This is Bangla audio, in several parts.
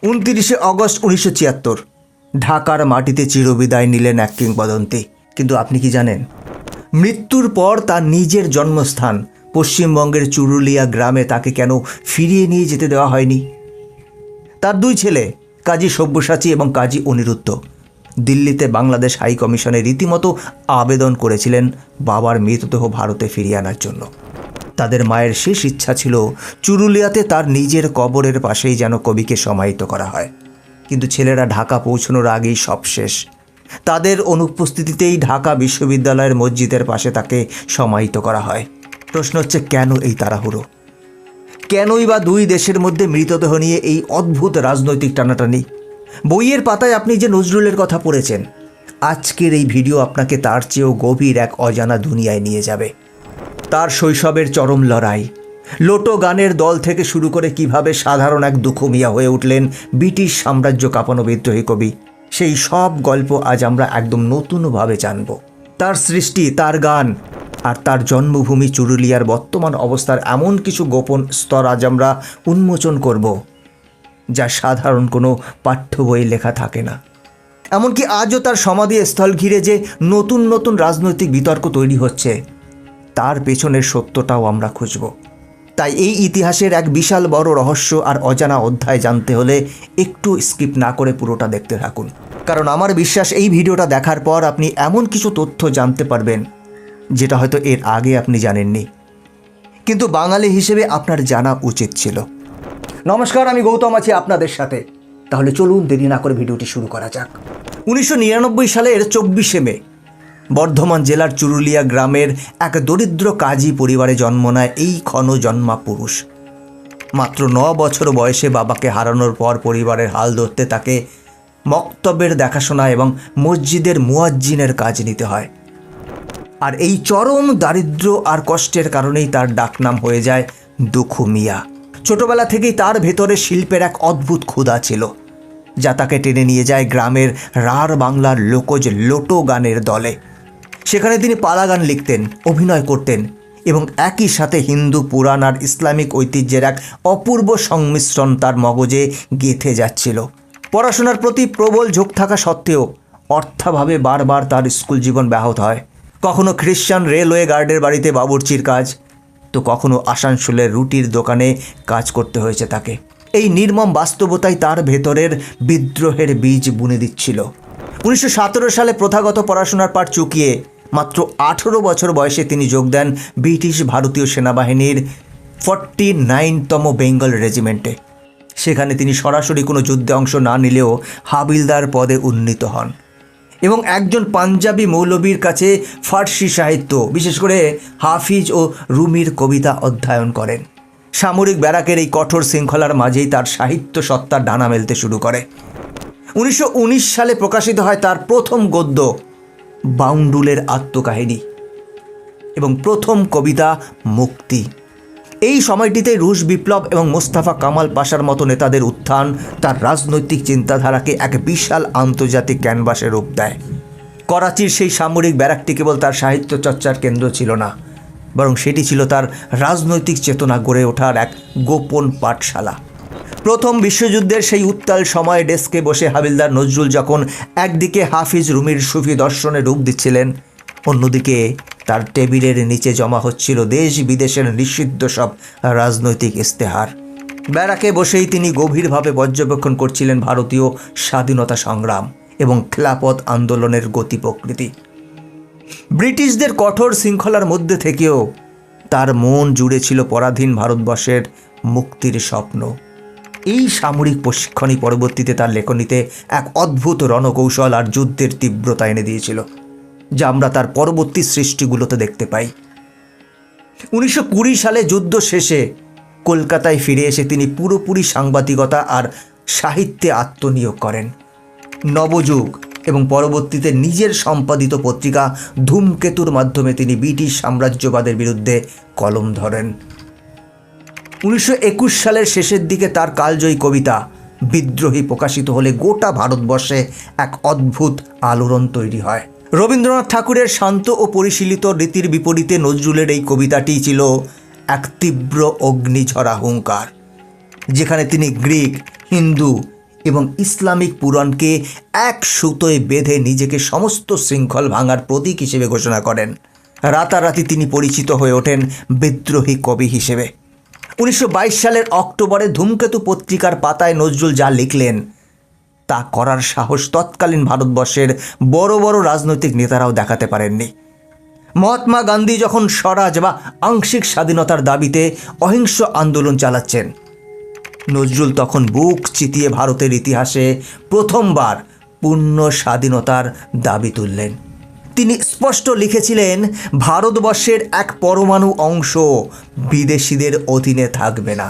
29 অগস্ট 1976 ঢাকার মাটিতে চিরবিদায় নিলেন এক কিংবদন্তি। কিন্তু আপনি কি জানেন, মৃত্যুর পর তার নিজের জন্মস্থান পশ্চিমবঙ্গের চুরুলিয়া গ্রামে তাকে কেন ফিরিয়ে নিয়ে যেতে দেওয়া হয়নি? তার দুই ছেলে কাজী সব্যসাচী এবং কাজী অনিরুদ্ধ দিল্লিতে বাংলাদেশ হাই কমিশনে রীতিমতো আবেদন করেছিলেন বাবার মৃতদেহ ভারতে ফিরিয়ে আনার জন্য। তাদের মায়ের শেষ ইচ্ছা ছিল চুরুলিয়াতে তার নিজের কবরের পাশেই যেন কবিকে সমাহিত করা হয়। কিন্তু ছেলেরা ঢাকা পৌঁছানোর আগেই সব শেষ। তাদের অনুপস্থিতিতেই ঢাকা বিশ্ববিদ্যালয়ের মসজিদের পাশে তাকে সমাহিত করা হয়। প্রশ্ন হচ্ছে, কেন এই তাড়াহুড়ো? কেনই বা দুই দেশের মধ্যে মৃতদেহ নিয়ে এই অদ্ভুত রাজনৈতিক টানাটানি? বইয়ের পাতায় আপনি যে নজরুলের কথা পড়েছেন, আজকের এই ভিডিও আপনাকে তার চেয়েও গভীর এক অজানা দুনিয়ায় নিয়ে যাবে। তার শৈশবের চরম লড়াই, লোটো গানের দল থেকে শুরু করে কিভাবে সাধারণ এক দুঃখমিয়া হয়ে উঠলেন ব্রিটিশ সাম্রাজ্য কাঁপানো বিদ্রোহী কবি, সেই সব গল্প আজ আমরা একদম নতুনভাবে জানব। তার সৃষ্টি, তার গান আর তার জন্মভূমি চুরুলিয়ার বর্তমান অবস্থার এমন কিছু গোপন স্তর আজ আমরা উন্মোচন করব, যা সাধারণ কোনো পাঠ্য বইয়ে লেখা থাকে না। এমনকি আজও তার সমাধিস্থল ঘিরে যে নতুন নতুন রাজনৈতিক বিতর্ক তৈরি হচ্ছে, তার পেছনের সত্যটাও আমরা খুঁজব। তাই এই ইতিহাসের এক বিশাল বড় রহস্য আর অজানা অধ্যায় জানতে হলে একটু স্কিপ না করে পুরোটা দেখতে থাকুন। কারণ আমার বিশ্বাস, এই ভিডিওটা দেখার পর আপনি এমন কিছু তথ্য জানতে পারবেন যেটা হয়তো এর আগে আপনি জানেননি, কিন্তু বাঙালি হিসেবে আপনার জানা উচিত ছিল। নমস্কার, আমি গৌতম আছি আপনাদের সাথে। তাহলে চলুন দেরি না করে ভিডিওটি শুরু করা যাক। 1999 সালের 24শে মে বর্ধমান জেলার চুরুলিয়া গ্রামের এক দরিদ্র কাজী পরিবারে জন্ম নেয় এই ক্ষণজন্মা পুরুষ। মাত্র 9 বছর বয়সে বাবাকে হারানোর পর পরিবারের হাল ধরতে তাকে মক্তবের দেখাশোনা এবং মসজিদের মুয়াজ্জিনের কাজ নিতে হয়। আর এই চরম দারিদ্র্য আর কষ্টের কারণেই তার ডাকনাম হয়ে যায় দুঃখু মিয়া। ছোটবেলা থেকেই তার ভেতরে শিল্পের এক অদ্ভুত ক্ষুধা ছিল, যা তাকে টেনে নিয়ে যায় গ্রামের রাঢ় বাংলার লোকজ লোটো গানের দলে। সেখানে তিনি পালা গান লিখতেন, অভিনয় করতেন এবং একই সাথে হিন্দু পুরাণ আর ইসলামিক ঐতিহ্যের এক অপূর্ব সংমিশ্রণ তার মগজে গেঁথে যাচ্ছিল। পড়াশোনার প্রতি প্রবল ঝোঁক থাকা সত্ত্বেও অর্থাভাবে বারবার তার স্কুল জীবন ব্যাহত হয়। কখনো খ্রিস্টান রেলওয়ে গার্ডের বাড়িতে বাবুর্চির কাজ, তো কখনো আসানসোলের রুটির দোকানে কাজ করতে হয়েছে তাকে। এই নির্মম বাস্তবতাই তার ভেতরের বিদ্রোহের বীজ বুনে দিচ্ছিল। 1917 সালে প্রথাগত পড়াশোনার পাঠ চুকিয়ে মাত্র 18 বছর বয়সে তিনি যোগ দেন ব্রিটিশ ভারতীয় সেনাবাহিনীর 49তম বেঙ্গল রেজিমেন্টে। সেখানে তিনি সরাসরি কোনো যুদ্ধে অংশ না নিলেও হাবিলদার পদে উন্নীত হন এবং একজন পাঞ্জাবি মৌলবীর কাছে ফার্সি সাহিত্য, বিশেষ করে হাফিজ ও রুমির কবিতা অধ্যয়ন করেন। সামরিক ব্যারাকের এই কঠোর শৃঙ্খলার মাঝেই তার সাহিত্য সত্তার ডানা মেলতে শুরু করে। 1919 সালে প্রকাশিত হয় তার প্রথম গদ্য বাউন্ডুলের আত্মকাহিনী এবং প্রথম কবিতা মুক্তি। এই সময়টিতে রুশ বিপ্লব এবং মোস্তফা কামাল পাশার মতো নেতাদের উত্থান তার রাজনৈতিক চিন্তাধারাকে এক বিশাল আন্তর্জাতিক ক্যানভাসে রূপ দেয়। করাচির সেই সামরিক ব্যারাকটি কেবল তার সাহিত্য চর্চার কেন্দ্র ছিল না, বরং সেটি ছিল তার রাজনৈতিক চেতনা গড়ে ওঠার এক গোপন পাঠশালা। প্রথম বিশ্বযুদ্ধের সেই উত্তাল সময়ে ডেস্কে বসে হাবিলদার নজরুল যখন একদিকে হাফিজ রুমির সুফি দর্শনে রূপ দিচ্ছিলেন, অন্যদিকে তার টেবিলের নিচে জমা হচ্ছিল দেশ বিদেশের নিষিদ্ধ সব রাজনৈতিক ইস্তেহার। ব্যারাকে বসেই তিনি গভীরভাবে পর্যবেক্ষণ করছিলেন ভারতীয় স্বাধীনতা সংগ্রাম এবং খেলাফত আন্দোলনের গতি প্রকৃতি। ব্রিটিশদের কঠোর শৃঙ্খলার মধ্যে থেকেও তার মন জুড়ে ছিল পরাধীন ভারতবর্ষের মুক্তির স্বপ্ন। এই সামরিক প্রশিক্ষণই পরবর্তীতে তার লেখনীতে এক অদ্ভুত রণকৌশল আর যুদ্ধের তীব্রতা এনে দিয়েছিল, যা আমরা তার পরবর্তী সৃষ্টিগুলোতে দেখতে পাই। 1920 সালে যুদ্ধ শেষে কলকাতায় ফিরে এসে তিনি পুরোপুরি সাংবাদিকতা আর সাহিত্যে আত্মনিয়োগ করেন। নবযুগ এবং পরবর্তীতে নিজের সম্পাদিত পত্রিকা ধূমকেতুর মাধ্যমে তিনি ব্রিটিশ সাম্রাজ্যবাদের বিরুদ্ধে কলম ধরেন। 1921 সালের শেষের দিকে তার কালজয়ী কবিতা বিদ্রোহী প্রকাশিত হলে গোটা ভারতবর্ষে এক অদ্ভুত আলোড়ন তৈরি হয়। রবীন্দ্রনাথ ঠাকুরের শান্ত ও পরিশীলিত রীতির বিপরীতে নজরুলের এই কবিতাটি ছিল এক তীব্র অগ্নিঝরা হুঙ্কার, যেখানে তিনি গ্রিক, হিন্দু এবং ইসলামিক পুরাণকে এক সুতোয় বেঁধে নিজেকে সমস্ত শৃঙ্খল ভাঙার প্রতীক হিসেবে ঘোষণা করেন। রাতারাতি তিনি পরিচিত হয়ে ওঠেন বিদ্রোহী কবি হিসেবে। 1922 সালের অক্টোবরে ধূমকেতু পত্রিকার পাতায় নজরুল যা লিখলেন তা করার সাহস তৎকালীন ভারতবর্ষের বড় বড় রাজনৈতিক নেতারাও দেখাতে পারেননি। মহাত্মা গান্ধী যখন স্বরাজ বা আংশিক স্বাধীনতার দাবিতে অহিংস আন্দোলন চালাচ্ছেন, নজরুল তখন বুক চিতিয়ে ভারতের ইতিহাসে প্রথমবার পূর্ণ স্বাধীনতার দাবি তুললেন। তিনি স্পষ্ট লিখেছিলেন, ভারতবর্ষের এক পরমাণু অংশ বিদেশিদের অধীনে থাকবে না।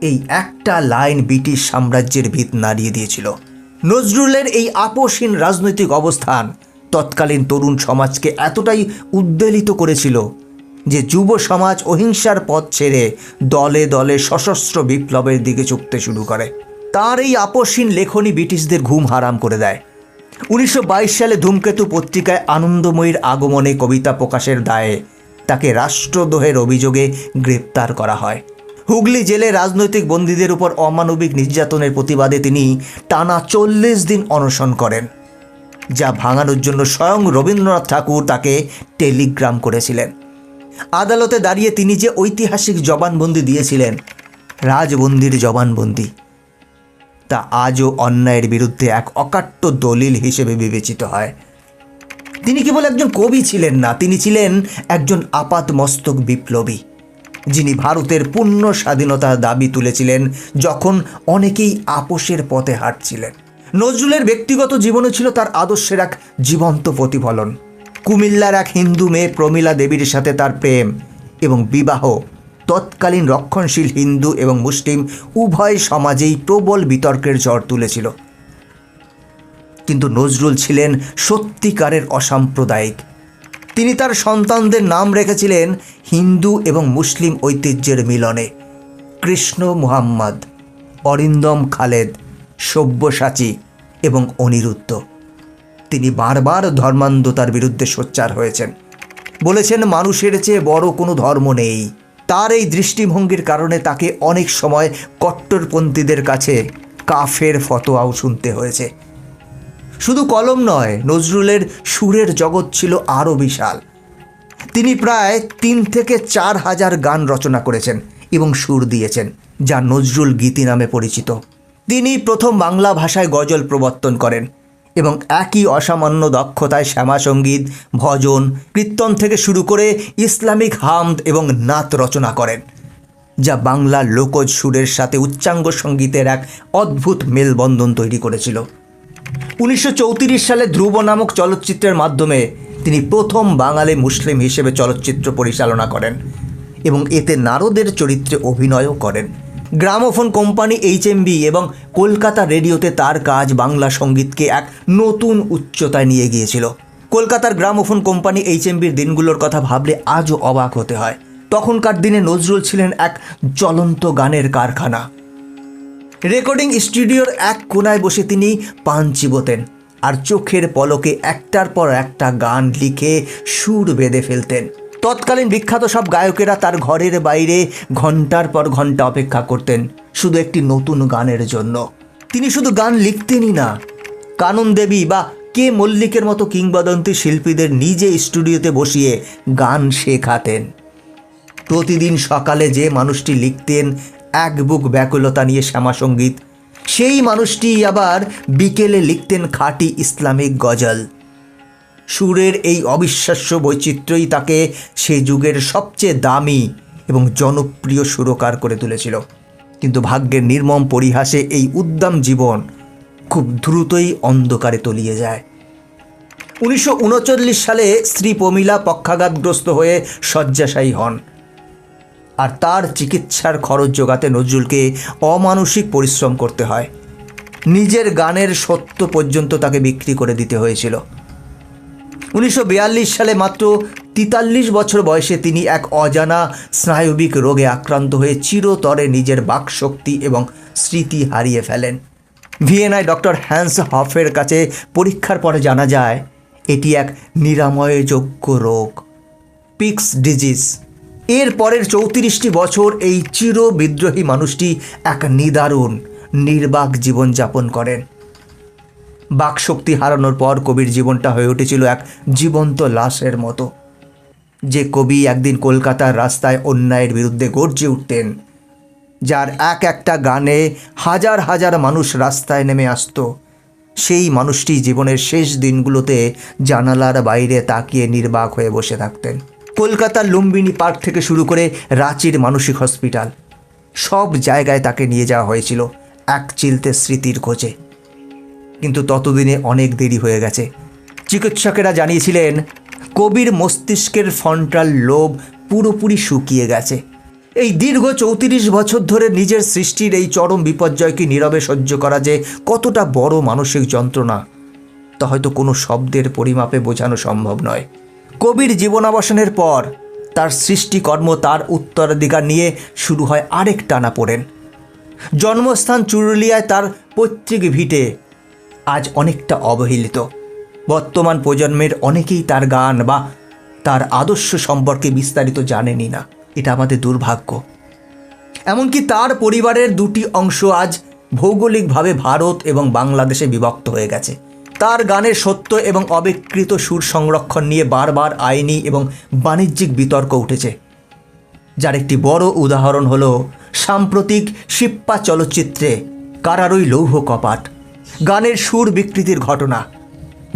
এই একটা লাইন ব্রিটিশ সাম্রাজ্যের ভিত নাড়িয়ে দিয়েছিল। নজরুলের এই আপোষহীন রাজনৈতিক অবস্থান তৎকালীন তরুণ সমাজকে এতটাই উদ্বেলিত করেছিল যে যুব সমাজ অহিংসার পথ ছেড়ে দলে দলে সশস্ত্র বিপ্লবের দিকে ছুটতে শুরু করে। তার এই আপোষহীন লেখনী ব্রিটিশদের ঘুম হারাম করে দেয়। 1922 সালে ধূমকেতু পত্রিকায় আনন্দময়ীর আগমনে কবিতা প্রকাশের দায়ে তাকে রাষ্ট্রদ্রোহের অভিযোগে গ্রেপ্তার করা হয়। হুগলি জেলে রাজনৈতিক বন্দীদের উপর অমানবিক নির্যাতনের প্রতিবাদে তিনি টানা 40 দিন অনশন করেন, যা ভাঙানোর জন্য স্বয়ং রবীন্দ্রনাথ ঠাকুর তাকে টেলিগ্রাম করেছিলেন। আদালতে দাঁড়িয়ে তিনি যে ঐতিহাসিক জবানবন্দি দিয়েছিলেন, রাজবন্দির জবানবন্দি, তা আজও অন্যায়ের বিরুদ্ধে এক অকাট্য দলিল হিসেবে বিবেচিত হয়। তিনি কেবল একজন কবি ছিলেন না, তিনি ছিলেন একজন আপাতমস্তক বিপ্লবী, যিনি ভারতের পূর্ণ স্বাধীনতার দাবি তুলেছিলেন যখন অনেকেই আপোষের পথে হাঁটছিলেন। নজরুলের ব্যক্তিগত জীবনে ছিল তার আদর্শের এক জীবন্ত প্রতিফলন। কুমিল্লার এক হিন্দু মেয়ে প্রমীলা দেবীর সাথে তার প্রেম এবং বিবাহ তৎকালীন রক্ষণশীল হিন্দু এবং মুসলিম উভয় সমাজেই প্রবল বিতর্কের ঝড় তুলেছিল। কিন্তু নজরুল ছিলেন সত্যিকারের অসাম্প্রদায়িক। তিনি তার সন্তানদের নাম রেখেছিলেন হিন্দু এবং মুসলিম ঐতিহ্যের মিলনে: কৃষ্ণ মুহাম্মদ, অরিন্দম খালেদ, সব্যসাচী এবং অনিরুদ্ধ। তিনি বারবার ধর্মান্ধতার বিরুদ্ধে সোচ্চার হয়েছেন, বলেছেন মানুষের চেয়ে বড় কোনো ধর্ম নেই। তার এই দৃষ্টিভঙ্গির কারণে তাকে অনেক সময় কট্টরপন্থীদের কাছে কাফের ফতোয়াও শুনতে হয়েছে। শুধু কলম নয়, নজরুলের সুরের জগৎ ছিল আরও বিশাল। তিনি প্রায় 3 থেকে 4 হাজার গান রচনা করেছেন এবং সুর দিয়েছেন, যা নজরুল গীতি নামে পরিচিত। তিনি প্রথম বাংলা ভাষায় গজল প্রবর্তন করেন এবং একই অসামান্য দক্ষতায় শ্যামাসঙ্গীত, ভজন, কীর্তন থেকে শুরু করে ইসলামিক হামদ এবং নাত রচনা করেন, যা বাংলার লোকজ সুরের সাথে উচ্চাঙ্গ সঙ্গীতের এক অদ্ভুত মেলবন্ধন তৈরি করেছিল। 1934 সালে ধ্রুব নামক চলচ্চিত্রের মাধ্যমে তিনি প্রথম বাঙালি মুসলিম হিসেবে চলচ্চিত্র পরিচালনা করেন এবং এতে নারদের চরিত্রে অভিনয়ও করেন। গ্রামোফোন কোম্পানি HMV এবং কলকাতা রেডিওতে তার কাজ বাংলা সঙ্গীতকে এক নতুন উচ্চতায় নিয়ে গিয়েছিল। কলকাতার গ্রামোফোন কোম্পানি HMVর দিনগুলোর কথা ভাবলে আজও অবাক হতে হয়। তখনকার দিনে নজরুল ছিলেন এক জ্বলন্ত গানের কারখানা। রেকর্ডিং স্টুডিওর এক কোনায় বসে তিনি পান চিবোতেন আর চোখের পলকে একটার পর একটা গান লিখে সুর বেঁধে ফেলতেন। তৎকালীন বিখ্যাত সব গায়কেরা তার ঘরের বাইরে ঘন্টার পর ঘন্টা অপেক্ষা করতেন শুধু একটি নতুন গানের জন্য। তিনি শুধু গান লিখতেনই না, কানন দেবী বা কে মল্লিকের মতো কিংবদন্তি শিল্পীদের নিজে স্টুডিওতে বসিয়ে গান শেখাতেন। প্রতিদিন সকালে যে মানুষটি লিখতেন এক বুক ব্যাকুলতা নিয়ে শ্যামাসঙ্গীত, সেই মানুষটি আবার বিকেলে লিখতেন খাঁটি ইসলামিক গজল। সুরের এই অবিশ্বাস্য বৈচিত্র্যই তাকে সে যুগের সবচেয়ে দামি এবং জনপ্রিয় সুরকার করে তুলেছিল। কিন্তু ভাগ্যের নির্মম পরিহাসে এই উদ্দাম জীবন খুব দ্রুতই অন্ধকারে তলিয়ে যায়। 1939 সালে স্ত্রী প্রমীলা পক্ষাঘাতগ্রস্ত হয়ে শয্যাশায়ী হন, আর তার চিকিৎসার খরচ জোগাতে নজরুলকে অমানসিক পরিশ্রম করতে হয়। নিজের গানের সত্য পর্যন্ত তাকে বিক্রি করে দিতে হয়েছিল। 1942 সালে মাত্র 43 বছর বয়সে তিনি এক অজানা স্নায়বিক রোগে আক্রান্ত হয়ে চিরতরে নিজের বাকশক্তি এবং স্মৃতি হারিয়ে ফেলেন। ভিয়েনায় ডক্টর হ্যান্স হফের কাছে পরীক্ষার পরে জানা যায় এটি এক নিরাময়যোগ্য রোগ, পিক্স ডিজিজ। এর পরের 34টি বছর এই চির বিদ্রোহী মানুষটি এক নিদারুণ নির্বাক জীবনযাপন করেন। বাকশক্তি হারানোর পর কবির জীবনটা হয়ে উঠেছিল এক জীবন্ত লাশের মতো। যে কবি একদিন কলকাতার রাস্তায় অন্যায়ের বিরুদ্ধে গর্জে উঠতেন, যার এক একটা গানে হাজার হাজার মানুষ রাস্তায় নেমে আসত, সেই মানুষটি জীবনের শেষ দিনগুলোতে জানালার বাইরে তাকিয়ে নির্বাক হয়ে বসে থাকতেন। কলকাতার লুম্বিনী পার্ক থেকে শুরু করে রাঁচির মানসিক হসপিটাল, সব জায়গায় তাকে নিয়ে যাওয়া হয়েছিল এক চিলতে স্মৃতির খোঁজে। কিন্তু ততদিনে অনেক দেরি হয়ে গেছে। চিকিৎসকেরা জানিয়েছিলেন কবির মস্তিষ্কের ফ্রন্টাল লোব পুরোপুরি শুকিয়ে গেছে। এই দীর্ঘ 34 বছর ধরে নিজের সৃষ্টির এই চরম বিপর্যয়কে নীরবে সহ্য করা যে কতটা বড় মানসিক যন্ত্রণা, তা হয়তো কোনো শব্দের পরিমাপে বোঝানো সম্ভব নয়। কবির জীবনাবসানের পর তার সৃষ্টিকর্ম, তার উত্তরাধিকার নিয়ে শুরু হয় আরেক টানাপোড়েন। জন্মস্থান চুরুলিয়ায় তার পৈতৃক ভিটে আজ অনেকটা অবহেলিত। বর্তমান প্রজন্মের অনেকেই তার গান বা তার আদর্শ সম্পর্কে বিস্তারিত জানেনই না। এটা আমাদের দুর্ভাগ্য। এমনকি তার পরিবারের দুটি অংশ আজ ভৌগোলিকভাবে ভারত এবং বাংলাদেশে বিভক্ত হয়ে গেছে। তার গানের সত্য এবং অবিকৃত সুর সংরক্ষণ নিয়ে বারবার আইনি এবং বাণিজ্যিক বিতর্ক উঠেছে, যার একটি বড় উদাহরণ হল সাম্প্রতিক শিপ্পা চলচ্চিত্রে কারারই লৌহ কপাট গানের সুর বিকৃতির ঘটনা,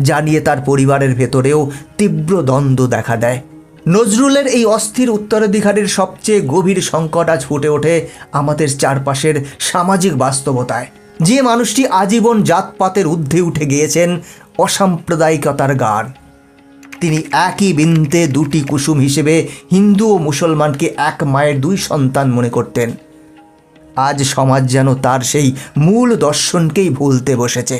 যা নিয়ে তার পরিবারের ভেতরেও তীব্র দ্বন্দ্ব দেখা দেয়। নজরুলের এই অস্থির উত্তরাধিকারের সবচেয়ে গভীর সংকট আজ ফুটে ওঠে আমাদের চারপাশের সামাজিক বাস্তবতায়। যে মানুষটি আজীবন জাতপাতের ঊর্ধ্বে উঠে গিয়েছেন অসাম্প্রদায়িকতার গান, তিনি একই বৃন্তে দুটি কুসুম হিসেবে হিন্দু ও মুসলমানকে এক মায়ের দুই সন্তান মনে করতেন। আজ সমাজ যেন তার সেই মূল দর্শনকেই ভুলতে বসেছে।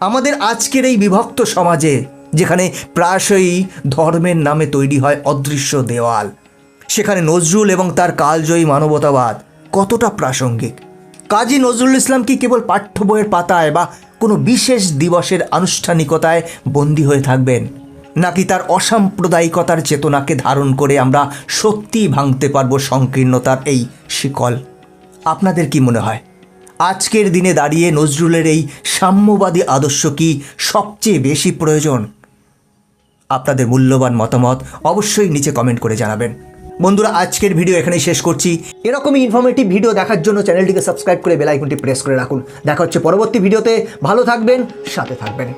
আমাদের আজকের এই বিভক্ত সমাজে, যেখানে প্রায়শই ধর্মের নামে তৈরি হয় অদৃশ্য দেওয়াল, সেখানে নজরুল এবং তার কালজয়ী মানবতাবাদ কতটা প্রাসঙ্গিক। কাজী নজরুল ইসলাম কি কেবল পাঠ্য বইয়ের পাতায় বা কোনো বিশেষ দিবসের আনুষ্ঠানিকতায় বন্দী হয়ে থাকবেন, নাকি তার অসাম্প্রদায়িকতার চেতনাকে ধারণ করে আমরা সত্যিই ভাঙতে পারব সংকীর্ণতার এই শিকল? আপনাদের কি মনে হয় আজকের দিনে দাঁড়িয়ে নজরুলের এই সাম্যবাদী আদর্শ কি সবচেয়ে বেশি প্রয়োজন? আপনাদের মূল্যবান মতামত অবশ্যই নিচে কমেন্ট করে জানাবেন। বন্ধুরা, আজকের ভিডিও এখানেই শেষ করছি। এরকমই ইনফরমেটিভ ভিডিও দেখার জন্য চ্যানেলটিকে সাবস্ক্রাইব করে বেল আইকনটি প্রেস করে রাখুন। দেখা হচ্ছে পরবর্তী ভিডিওতে। ভালো থাকবেন, সাথে থাকবেন।